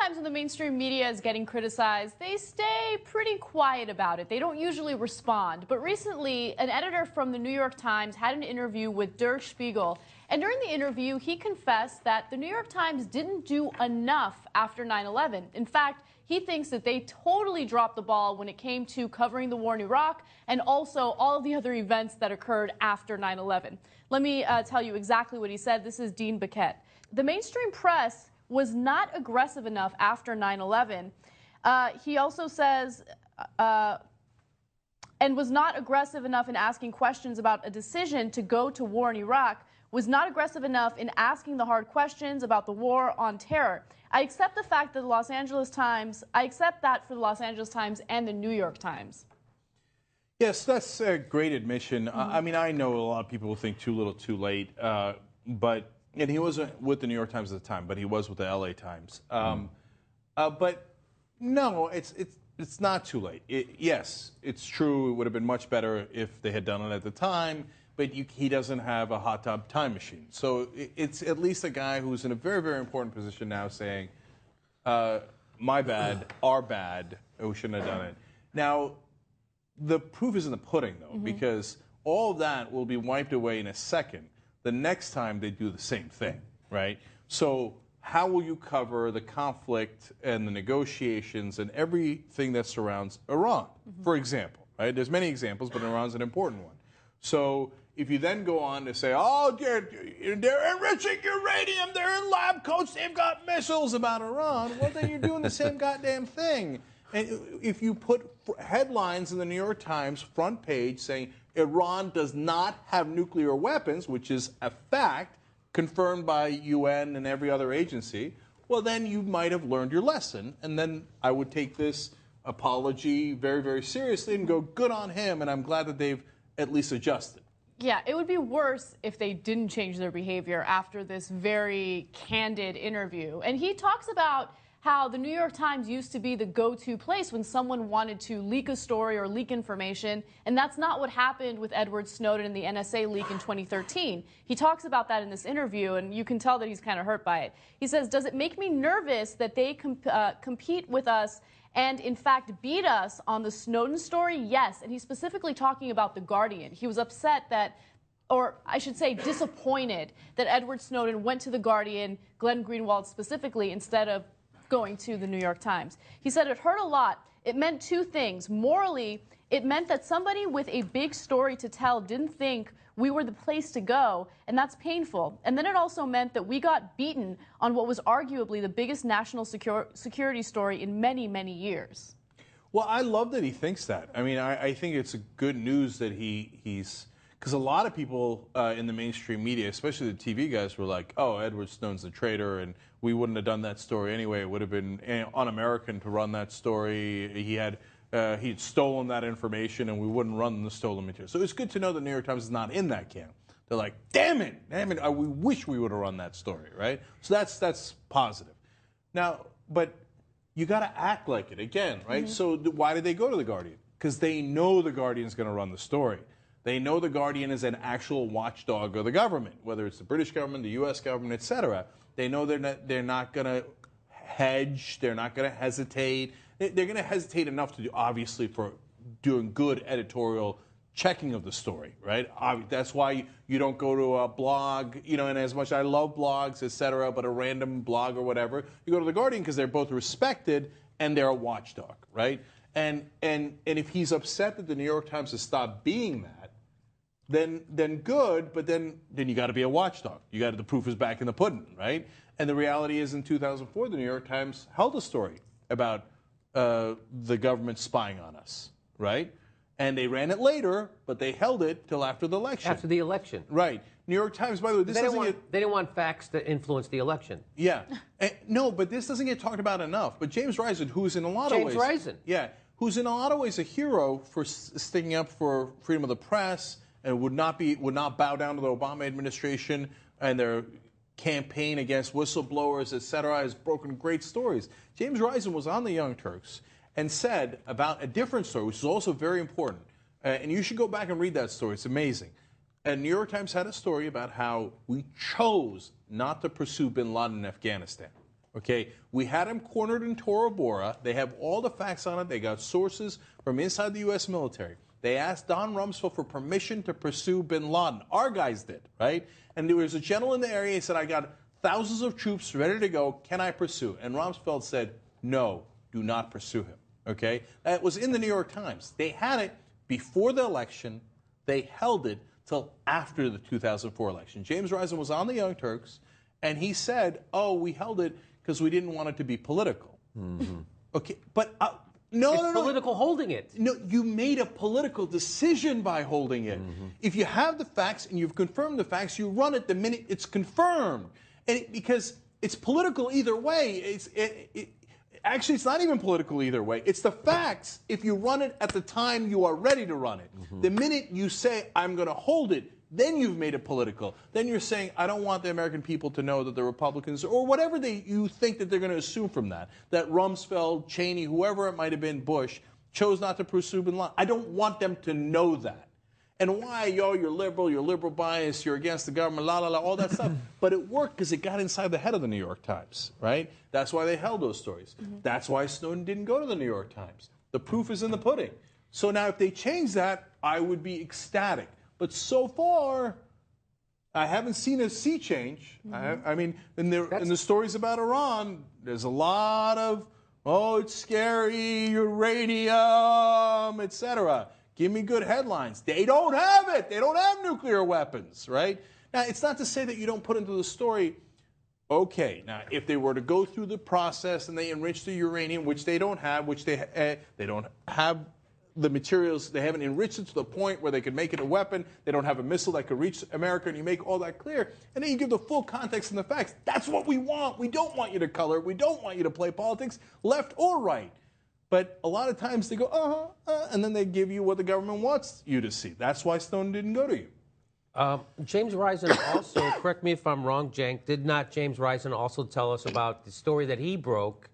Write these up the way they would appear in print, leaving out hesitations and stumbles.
times when the mainstream media is getting criticized, they stay pretty quiet about it. They don't usually respond. But recently, an editor from the New York Times had an interview with Der Spiegel. And during the interview, he confessed that the New York Times didn't do enough after 9/11. In fact, he thinks that they totally dropped the ball when it came to covering the war in Iraq and also all of the other events that occurred after 9/11. Let me tell you exactly what he said. This is Dean Baquet. The mainstream press was not aggressive enough after 9/11. He also says, and was not aggressive enough in asking questions about a decision to go to war in Iraq, was not aggressive enough in asking the hard questions about the war on terror. I accept the fact that the Los Angeles Times, I accept that for the Los Angeles Times and the New York Times. Yes, that's a great admission. I mean, I know a lot of people will think too little, too late, and he wasn't with the New York Times at the time, but he was with the LA Times. But no, it's not too late. Yes, it's true. It would have been much better if they had done it at the time, but he doesn't have a hot tub time machine. So it's at least a guy who's in a very, very important position now saying, my bad, our bad, we shouldn't have done it. Now, the proof is in the pudding, though, because all of that will be wiped away in a second the next time they do the same thing, right? So how will you cover the conflict and the negotiations and everything that surrounds Iran, for example, right? There's many examples, but Iran's an important one. So if you then go on to say, oh, they're enriching uranium, they're in lab coats, they've got missiles about Iran, well, then you're doing the same goddamn thing. And if you put headlines in the New York Times front page saying Iran does not have nuclear weapons, which is a fact confirmed by UN and every other agency, well, then you might have learned your lesson. And then I would take this apology very, very seriously and go, good on him, and I'm glad that they've at least adjusted. Yeah, it would be worse if they didn't change their behavior after this very candid interview. And he talks about how the New York Times used to be the go-to place when someone wanted to leak a story or leak information, and that's not what happened with Edward Snowden and the NSA leak in 2013. He talks about that in this interview, and you can tell that he's kind of hurt by it. He says, does it make me nervous that they compete with us and, in fact, beat us on the Snowden story? Yes, and he's specifically talking about The Guardian. He was upset that, or I should say disappointed, that Edward Snowden went to The Guardian, Glenn Greenwald specifically, instead of going to the New York Times. He said it hurt a lot. It meant two things. Morally, it meant that somebody with a big story to tell didn't think we were the place to go, and that's painful. And then it also meant that we got beaten on what was arguably the biggest national security story in many, many years. Well, I love that he thinks that. I mean, I think it's good news that he's... Because a lot of people in the mainstream media, especially the TV guys, were like, oh, Edward Snowden's a traitor, and we wouldn't have done that story anyway. It would have been un-American to run that story. He'd stolen that information, and we wouldn't run the stolen material. So it's good to know the New York Times is not in that camp. They're like, damn it, we wish we would have run that story, right? So that's positive. Now, but you got to act like it again, right? So why did they go to The Guardian? Because they know The Guardian's going to run the story. They know The Guardian is an actual watchdog of the government, whether it's the British government, the U.S. government, et cetera. They know they're not going to hedge. They're not going to hesitate. They're going to hesitate enough to do, obviously, for doing good editorial checking of the story, right? That's why you don't go to a blog, and as much as I love blogs, et cetera, but a random blog or whatever, you go to The Guardian because they're both respected and they're a watchdog, right? And if he's upset that the New York Times has stopped being that, then good, but then you got to be a watchdog. The proof is back in the pudding, right? And the reality is, in 2004, the New York Times held a story about the government spying on us, right? And they ran it later, but they held it till after the election. After the election, right? New York Times, by the way, they didn't want facts to influence the election. Yeah, no, but this doesn't get talked about enough. But James Risen, who's in a lot of ways, who's in a lot of ways a hero for sticking up for freedom of the press, and would not bow down to the Obama administration and their campaign against whistleblowers, et cetera, has broken great stories. James Risen was on the Young Turks and said about a different story, which is also very important. And you should go back and read that story. It's amazing. And New York Times had a story about how we chose not to pursue bin Laden in Afghanistan. Okay, we had him cornered in Tora Bora. They have all the facts on it. They got sources from inside the U.S. military. They asked Don Rumsfeld for permission to pursue bin Laden. Our guys did, right? And there was a general in the area. He said, I got thousands of troops ready to go. Can I pursue? And Rumsfeld said, no, do not pursue him. Okay? That was in the New York Times. They had it before the election. They held it till after the 2004 election. James Risen was on the Young Turks, and he said, oh, we held it because we didn't want it to be political. Mm-hmm. Okay, but no. Political holding it. No, you made a political decision by holding it. Mm-hmm. If you have the facts and you've confirmed the facts, you run it the minute it's confirmed. And because it's political either way. Actually, it's not even political either way. It's the facts if you run it at the time you are ready to run it. Mm-hmm. The minute you say, I'm going to hold it, then you've made it political. Then you're saying, I don't want the American people to know that the Republicans, or whatever you think that they're going to assume from that Rumsfeld, Cheney, whoever it might have been, Bush, chose not to pursue bin Laden. I don't want them to know that. And why, you're liberal bias, you're against the government, all that stuff. But it worked because it got inside the head of the New York Times, right? That's why they held those stories. Mm-hmm. That's why Snowden didn't go to the New York Times. The proof is in the pudding. So now if they change that, I would be ecstatic. But so far, I haven't seen a sea change. Mm-hmm. I mean, in the stories about Iran, there's a lot of, it's scary, uranium, etc. Give me good headlines. They don't have it. They don't have nuclear weapons, right? Now, it's not to say that you don't put into the story, okay, now, if they were to go through the process and they enrich the uranium, which they don't have, which they don't have the materials, they haven't enriched it to the point where they could make it a weapon, they don't have a missile that could reach America, and you make all that clear, and then you give the full context and the facts. That's what we want. We don't want you to color. We don't want you to play politics, left or right. But a lot of times they go, and then they give you what the government wants you to see. That's why Snowden didn't go to you. James Risen also, correct me if I'm wrong, Cenk, did not James Risen also tell us about the story that he broke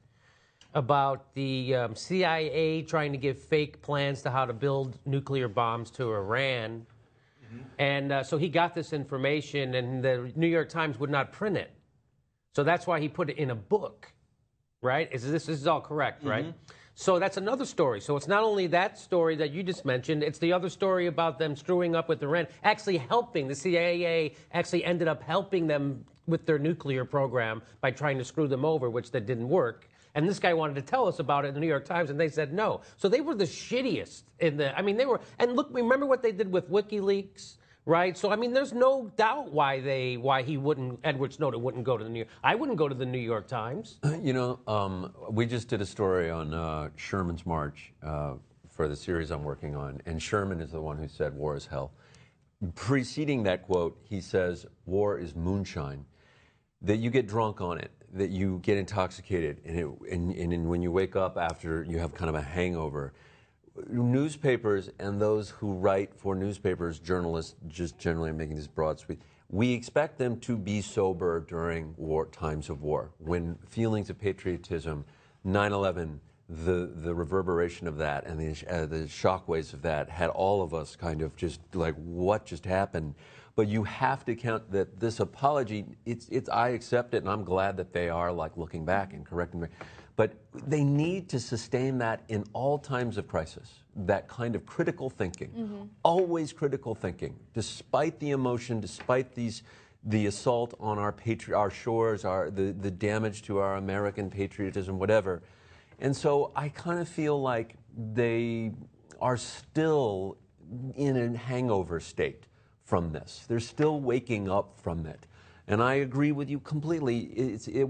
about the CIA trying to give fake plans to how to build nuclear bombs to Iran? Mm-hmm. And so he got this information, and the New York Times would not print it. So that's why he put it in a book, right? This is all correct, right? Mm-hmm. So that's another story. So it's not only that story that you just mentioned, it's the other story about them screwing up with Iran, actually helping. The CIA actually ended up helping them with their nuclear program by trying to screw them over, which that didn't work. And this guy wanted to tell us about it in the New York Times, and they said no. So they were the shittiest they were, and look, remember what they did with WikiLeaks? Right, so I mean, there's no doubt why Edward Snowden wouldn't go to the New York. I wouldn't go to the New York Times. We just did a story on Sherman's March for the series I'm working on, and Sherman is the one who said war is hell. Preceding that quote, he says war is moonshine, that you get drunk on it, that you get intoxicated, and when you wake up after you have kind of a hangover. Newspapers and those who write for newspapers, journalists, just generally making this broad sweep, we expect them to be sober during times of war, when feelings of patriotism, 9/11, the reverberation of that and the shockwaves of that had all of us kind of just like, what just happened? But you have to count that this apology, I accept it, and I'm glad that they are like looking back and correcting me. But they need to sustain that in all times of crisis, that kind of critical thinking, always critical thinking, despite the emotion, despite the assault on our shores, the damage to our American patriotism, whatever. And so I kind of feel like they are still in a hangover state from this. They're still waking up from it. And I agree with you completely.